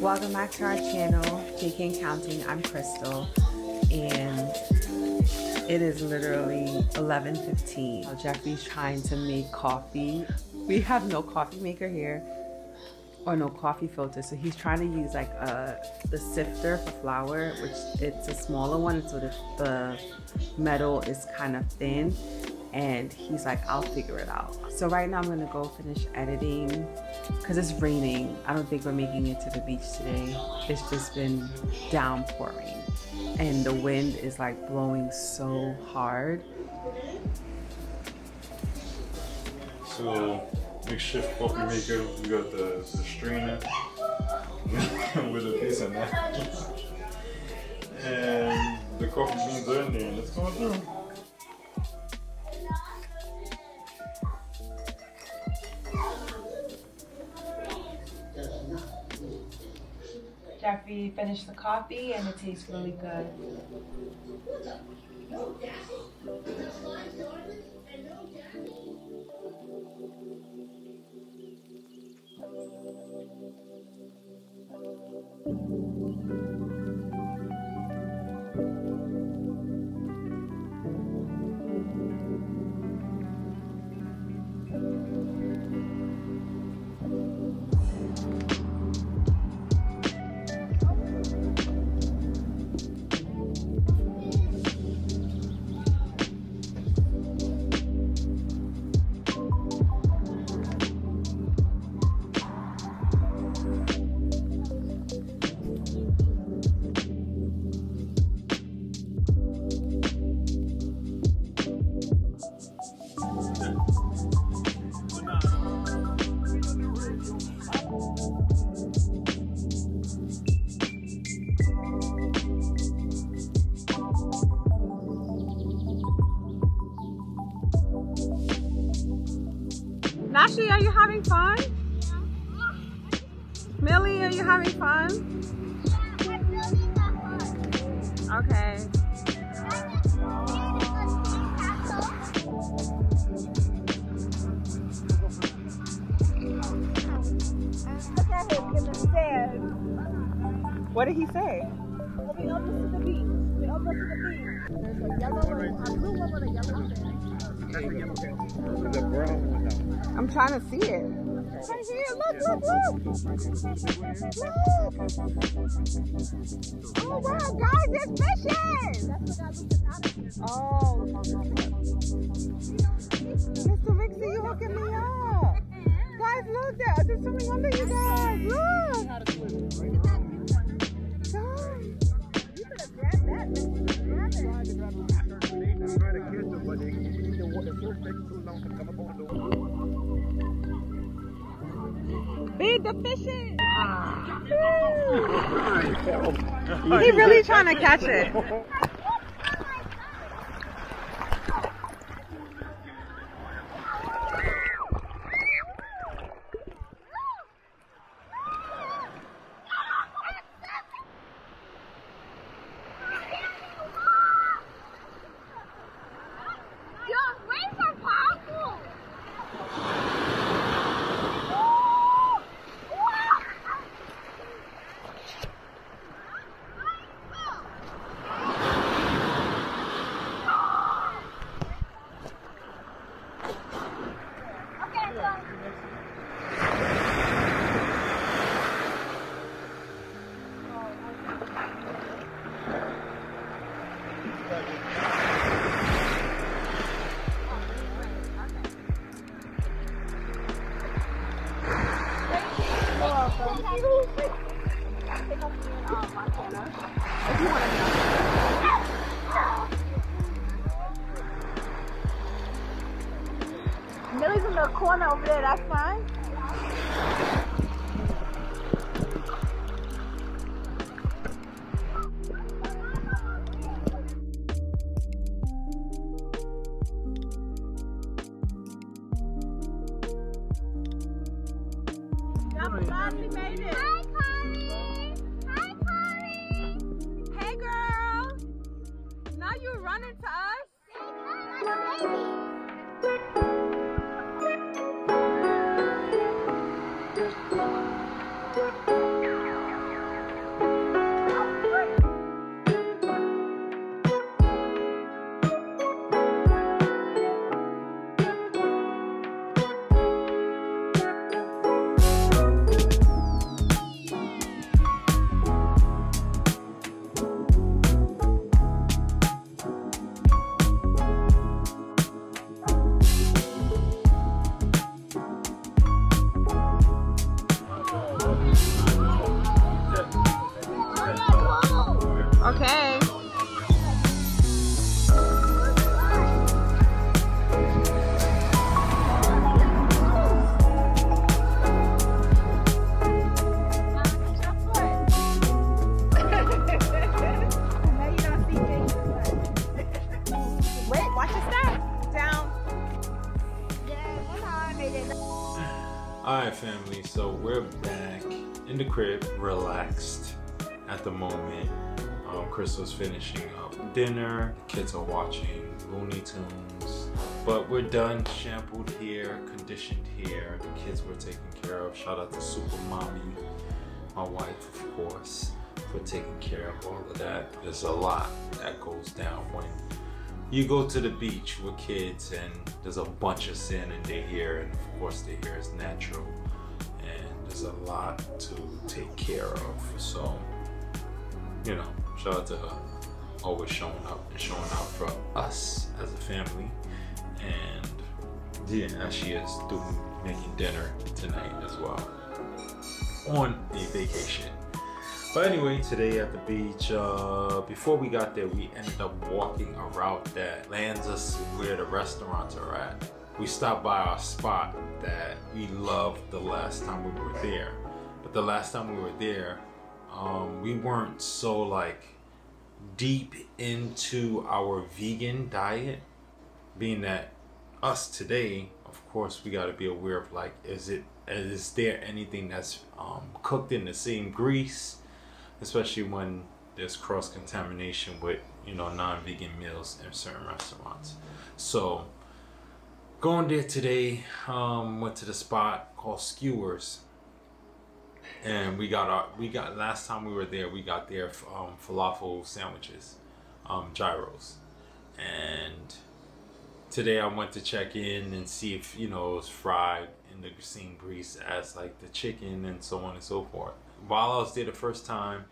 Welcome back to our channel, JK and Counting. I'm Krystal, and it is literally 11:15. Jeffrey's trying to make coffee. We have no coffee maker here, or no coffee filter, so he's trying to use like the sifter for flour, which it's a smaller one, so the metal is kind of thin. And he's like, I'll figure it out. So right now I'm gonna go finish editing because it's raining. I don't think we're making it to the beach today. It's just been downpouring and the wind is like blowing so hard. So makeshift coffee maker, we got the strainer with a piece of Nash. And the coffee beans are in there. Let's go through. Jeffrey finished the coffee and it tastes really good. Nash, are you having fun? Millie, are you having fun? Yeah, I'm building a hut. Okay. Look at him in the sand. What did he say? We almost to the beach. We almost to the beach. There's a yellow one, a blue one with a yellow one. The brown one now. I'm trying to see it. Right here, look. Oh wow, guys, there's fishes! Oh, Mr. Mixie, you hooking me up. Guys, look, there's something under you guys. Look! Guys. You could have grabbed that. Grab it. Feed the fishes! He really trying to catch it. Millie's in the corner over there, that's fine. Hi, Carly. Hi, Carly. Hey, girl. Now you running to us? Okay. Wait, watch your step. Down. Alright family, so we're back in the crib, relaxed at the moment. Krystal's finishing up dinner, the kids are watching Looney Tunes, but we're done, shampooed hair, conditioned hair, the kids were taken care of. Shout out to Super Mommy, my wife of course, for taking care of all of that. There's a lot that goes down when you go to the beach with kids and there's a bunch of sand in their hair, and of course their hair is natural and there's a lot to take care of. So, you know, shout out to her, always showing up and showing out for us as a family. And yeah, she is making dinner tonight as well on a vacation. But anyway, today at the beach, before we got there, we ended up walking a route that lands us where the restaurants are at. We stopped by our spot that we loved the last time we were there. But the last time we were there, we weren't so like deep into our vegan diet, being that us today, of course, we got to be aware of like, is there anything that's cooked in the same grease, especially when there's cross-contamination with, you know, non-vegan meals in certain restaurants. So going there today, went to the spot called Skewers, and we got last time we were there, we got their falafel sandwiches, gyros. And today I went to check in and see if, you know, it was fried in the same grease as like the chicken and so on and so forth. While I was there the first time,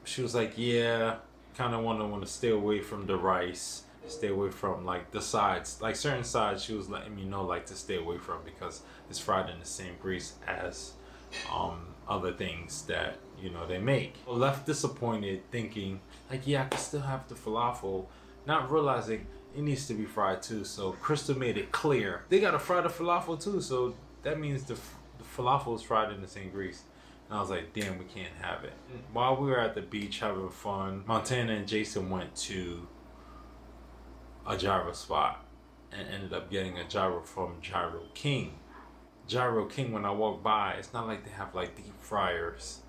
she was like, yeah, kind of want to stay away from the rice, stay away from like the sides, like certain sides she was letting me know like to stay away from because it's fried in the same grease as other things that, you know, they make. I left disappointed thinking like, yeah, I can still have the falafel, not realizing it needs to be fried too. So Krystal made it clear they gotta fry the falafel too, so that means the falafel is fried in the same grease. And I was like, damn, we can't have it. While we were at the beach having fun, Montana and Jason went to a gyro spot and ended up getting a gyro from Gyro King. Gyro King, when I walked by, it's not like they have like deep fryers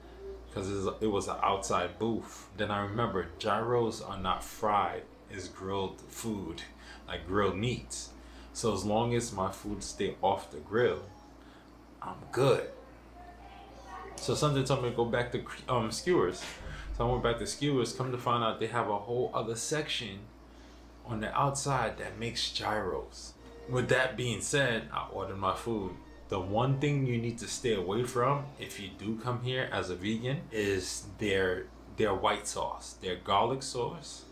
because it was an outside booth. Then I remember gyros are not fried, it's grilled food, like grilled meats. So as long as my food stay off the grill, I'm good. So something told me to go back to Skewers. So I went back to Skewers, come to find out they have a whole other section on the outside that makes gyros. With that being said, I ordered my food. The one thing you need to stay away from if you do come here as a vegan is their white sauce. Their garlic sauce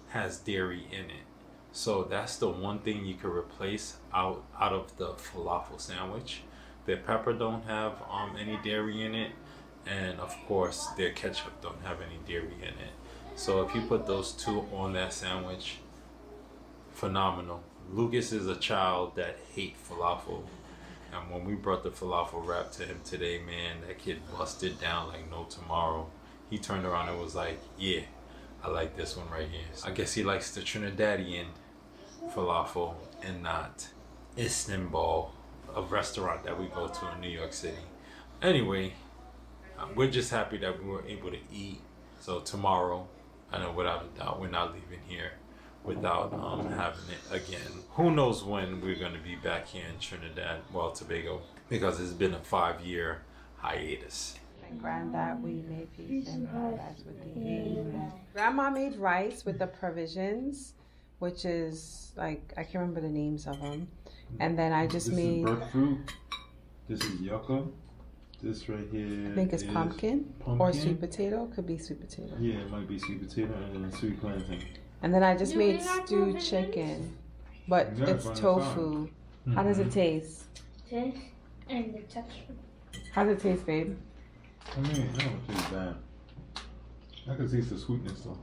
has dairy in it. So that's the one thing you can replace out of the falafel sandwich. Their pepper don't have any dairy in it, and of course their ketchup don't have any dairy in it. So if you put those two on that sandwich, phenomenal. Lucas is a child that hates falafel, and when we brought the falafel wrap to him today, man, that kid busted down like no tomorrow. He turned around and was like, yeah, I like this one right here. I guess he likes the Trinidadian falafel and not Istanbul, a restaurant that we go to in New York City. Anyway, we're just happy that we were able to eat. So tomorrow, I know without a doubt, we're not leaving here without having it again. Who knows when we're going to be back here in Trinidad, well, Tobago, because it's been a 5-year hiatus. And Granddad, we made peace and paradise with the Amen. Grandma made rice with the provisions, which is like, I can't remember the names of them. And then I just made... This is breadfruit. This is yucca. This right here, I think it's pumpkin or sweet potato. Could be sweet potato. Yeah, it might be sweet potato and then sweet plantain. And then I just made stewed chicken, but it's tofu. How does it taste? Taste and the texture. How does it taste, babe? I mean, I don't taste bad. I can taste the sweetness though.